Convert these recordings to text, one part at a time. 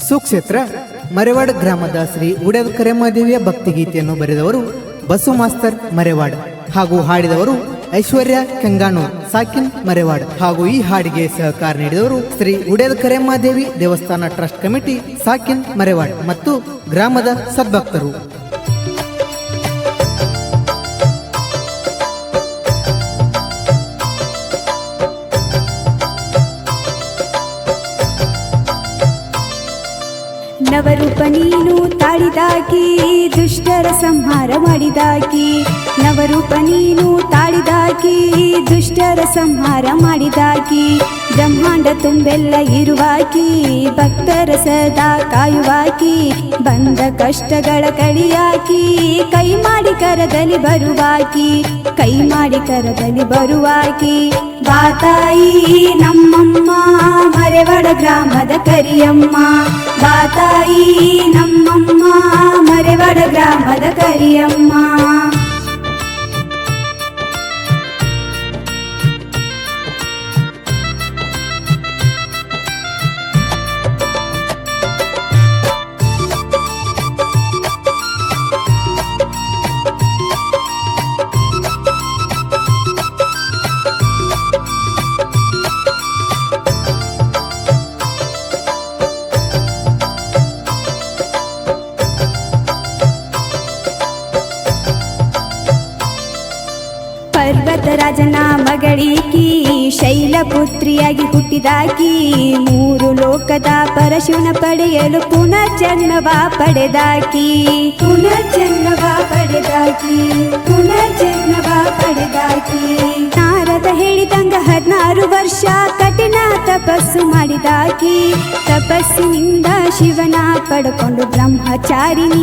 ಸುಕ್ಷೇತ್ರ ಮರೆವಾಡ ಗ್ರಾಮದ ಶ್ರೀ ಉಡದ ಕರೆಮಾದೇವಿಯ ಭಕ್ತಿಗೀತೆಯನ್ನು ಬರೆದವರು ಬಸು ಮಾಸ್ತರ್ ಮರೆವಾಡ್ ಹಾಗೂ ಹಾಡಿದವರು ಐಶ್ವರ್ಯ ಕೆಂಗಾನೂರ್ ಸಾಕಿನ್ ಮರೆವಾಡ್ ಹಾಗೂ ಈ ಹಾಡಿಗೆ ಸಹಕಾರ ನೀಡಿದವರು ಶ್ರೀ ಉಡದ ಕರೆಮಾದೇವಿ ದೇವಸ್ಥಾನ ಟ್ರಸ್ಟ್ ಕಮಿಟಿ ಸಾಕಿನ್ ಮರೆವಾಡ್ ಮತ್ತು ಗ್ರಾಮದ ಸದ್ಭಕ್ತರು. ನವರೂಪ ನೀನು ತಾಳಿದಾಕಿ ದುಷ್ಟರ ಸಂಹಾರ ಮಾಡಿದಾಕಿ, ನವರೂಪ ನೀನು ತಾಳಿದಾಕಿ ದುಷ್ಟರ ಸಂಹಾರ ಮಾಡಿದಾಕಿ, ಬ್ರಹ್ಮಾಂಡ ತುಂಬೆಲ್ಲ ಇರುವಾಕಿ ಭಕ್ತರ ಸದಾ ಕಾಯುವಾಕಿ, ಬಂದ ಕಷ್ಟಗಳ ಕಳಿಯಾಕಿ ಕೈ ಮಾಡಿ ಕರದಲ್ಲಿ ಬರುವಾಕಿ, ಕೈ ಮಾಡಿ ಕರದಲ್ಲಿ ಬರುವಾಕಿ. ಬಾತಾಯಿ ನಮ್ಮಮ್ಮ ಮರೆವಾಡ ಗ್ರಾಮದ ಕರಿಯಮ್ಮ, ಬಾತಾಯಿ ನಮ್ಮಮ್ಮ ಮರೆವಾಡ ಗ್ರಾಮದ ಕರಿಯಮ್ಮ. ಪರ್ವತರಾಜನ ಮಗಳೀಕಿ ಶೈಲಪುತ್ರಿಯಾಗಿ ಹುಟ್ಟಿದಾಕಿ, ಮೂರು ಲೋಕದ ಪರಶುನ ಪಡೆಯಲು ಪುನರ್ಜನ್ಮವ ಪಡೆದಾಕಿ, ಪುನರ್ಜನ್ಮವ ಪಡೆದಾಕಿ, ಪುನರ್ಜನ್ಮವ ಪಡೆದಾಕಿ. ನಾರದ ಹೇಳಿದಂಗ 16 ವರ್ಷ ಕಠಿಣ ತಪಸ್ಸು ಮಾಡಿದಾಕಿ, ತಪಸ್ಸಿನಿಂದ ಶಿವನ ಪಡ್ಕೊಂಡು ಬ್ರಹ್ಮಚಾರಿಣಿಯಾದಾಕಿ.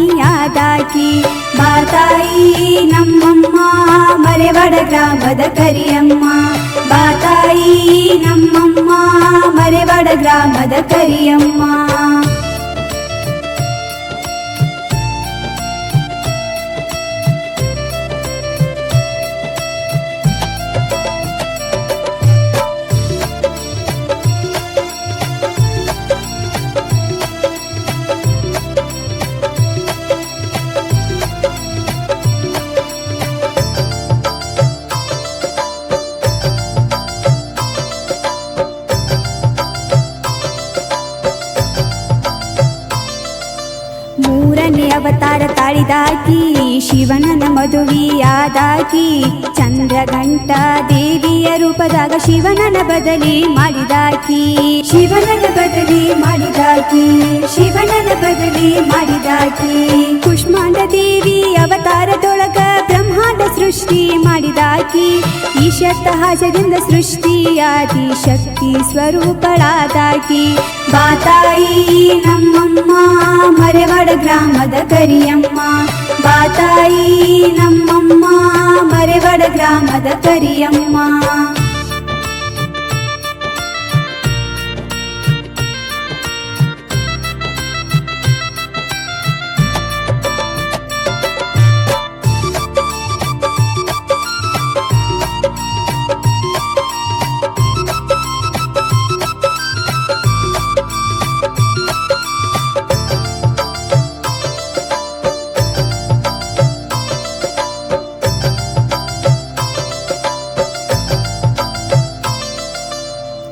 ಬಾತಾಯಿ ನಮ್ಮಮ್ಮ ಮರೆವಾಡ ಗ್ರಾಮದ ಕರಿಯಮ್ಮ, ಬಾತಾಯಿ ನಮ್ಮಮ್ಮ ಮರೆವಾಡ ಗ್ರಾಮದ ಕರಿಯಮ್ಮ. ಮೂರನೇ ಅವತಾರ ತಾಳಿದಾಕಿ ಶಿವನನ ಮದುವೆಯಾದಾಕಿ, ಚಂದ್ರಘಂಟ ದೇವಿಯ ರೂಪದಾಗ ಶಿವನನ ಬದಲಿ ಮಾಡಿದಾಕಿ, ಶಿವನನ ಬದಲಿ ಮಾಡಿದಾಕಿ, ಶಿವನನ ಬದಲಿ ಮಾಡಿದಾಕಿ. ಕುಷ್ಮಾಂಡ ದೇವಿ ಅವತಾರದೊಳಗ ಬ್ರಹ್ಮಾಂಡ ಸೃಷ್ಟಿ ಮಾಡಿದಾಕಿ, ಈಶತ್ತಹಾಸದಿಂದ ಸೃಷ್ಟಿಯಾದಿ ಶಕ್ತಿ ಸ್ವರೂಪಳಾದಾಕಿ. ಬಾತಾಯಿ ನಮ್ಮಮ್ಮ ಮರೆವಾಡ ಗ್ರಾಮದ ಕರಿಯಮ್ಮ, ಬಾತಾಯಿ ನಮ್ಮಮ್ಮ ಮರೆವಾಡ ಗ್ರಾಮದ ಕರಿಯಮ್ಮ.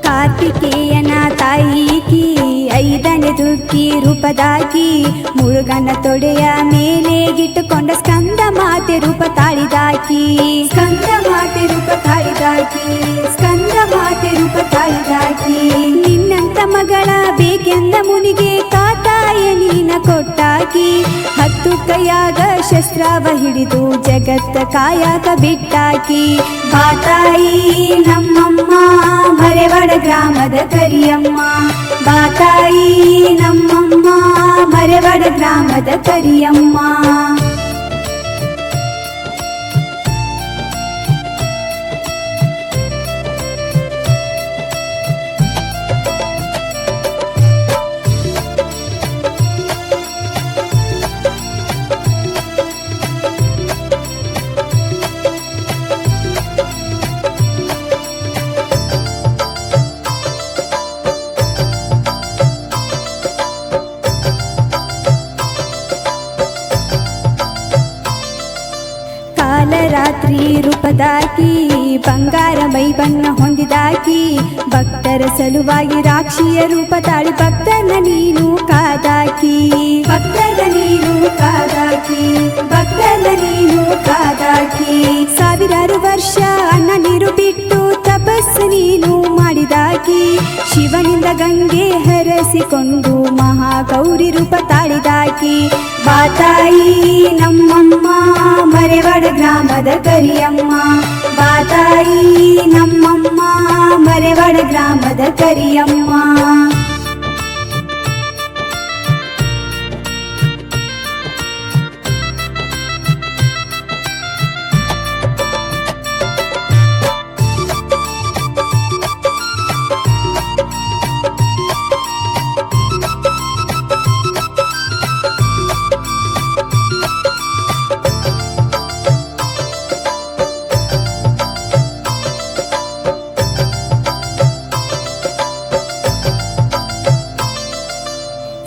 ಕಾರ್ತಿಕೇಯನ ತಾಯಿಕಿ 5ನೇ ದುರ್ಗಿ ರೂಪದಾಕಿ, ಮುರುಗನ ತೊಡೆಯ ಮೇಲೆ ಗಿಟ್ಟುಕೊಂಡ ಸ್ಕಂದ ಮಾತೆ ರೂಪ ತಾಳಿದಾಕಿ, ಸ್ಕಂದ ಮಾತೆ ರೂಪ ತಾಳಿದಾಕಿ, ಸ್ಕಂದ ಮಾತೆ ರೂಪ ತಾಳಿದಾಕಿ. ನಿನ್ನಂತ ಮಗಳ ಬೇಕೆಂದ ಮುನಿಗೆ ಕಾತಾಯ ನೀನ ಕೊಟ್ಟಾಕಿ, 10 ಕೈಯಾಗ ಶಸ್ತ್ರವ ಹಿಡಿದು ಜಗತ್ತ ಕಾಯಾಗ ಬಿಟ್ಟಾಕಿ. ಬಾತಾಯಿ ನಮ್ಮಮ್ಮ ಮರೆವಾಡ ಗ್ರಾಮದ ಕರಿಯಮ್ಮ, ಬಾತಾಯಿ ನಮ್ಮಮ್ಮ ಮರೆವಾಡ ಗ್ರಾಮದ ಕರಿಯಮ್ಮ. ರೂಪದಾಕಿ ಬಂಗಾರ ಮೈ ಬಣ್ಣ ಹೊಂದಿದಾಕಿ ಭಕ್ತರ ಸಲುವಾಗಿ ರಾಕ್ಷಿಯ ರೂಪ ತಾಳಿ ಭಕ್ತನ ನೀನು ಕಾದಾಕಿ ಭಕ್ತನ ನೀನು ಕಾದಾಕಿ ಭಕ್ತನ ನೀನು ಕಾದಾಕಿ ಸಾವಿರಾರು ವರ್ಷ ಅನ್ನ ನೀರು ಬಿಟ್ಟು ತಪಸ್ಸು ನೀನು ಮಾಡಿದಾಕಿ ಶಿವನಿಂದ ಗಂಗೆ ಹರಸಿಕೊಂಡು ಮಹಾಗೌರಿ ರೂಪ ತಾಳಿದಾಕಿ ಬಾತಾಯಿ ನಮ್ಮಮ್ಮ ಮರೆವಾಡ ಗ್ರಾಮದ ಕರಿಯಮ್ಮ ಬಾತಾಯಿ ನಮ್ಮಮ್ಮ ಮರೆವಾಡ ಗ್ರಾಮದ ಕರಿಯಮ್ಮ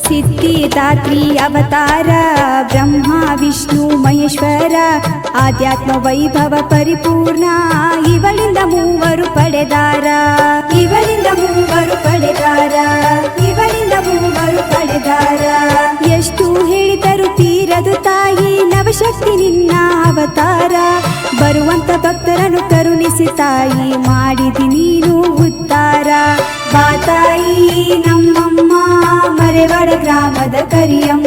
ಸಿದ್ಧಿದಾತ್ರಿ ಅವತಾರ ಬ್ರಹ್ಮ ವಿಷ್ಣು ಮಹೇಶ್ವರ ಆಧ್ಯಾತ್ಮ ವೈಭವ ಪರಿಪೂರ್ಣ ಇವಳಿಂದ ಮೂವರು ಪಡೆದಾರ ಇವಳಿಂದ ಮೂವರು ಪಡೆದಾರ ಇವಳಿಂದ ಮೂವರು ಪಡೆದಾರ ಎಷ್ಟು ಹೇಳಿದರು ತೀರದು ತಾಯಿ ನವಶಕ್ತಿ ನಿನ್ನ ಅವತಾರ ಬರುವಂತ ಭಕ್ತರನ್ನು ಕರುಣಿಸಿ ತಾಯಿ ಮಾಡಿದಿ ನೀನು ಉದ್ಧಾರ ಬಾತಾಯಿ ನಮ್ಮಮ್ಮ ಮರೆವಾಡ ಗ್ರಾಮದ ಕರಿಯಮ್ಮ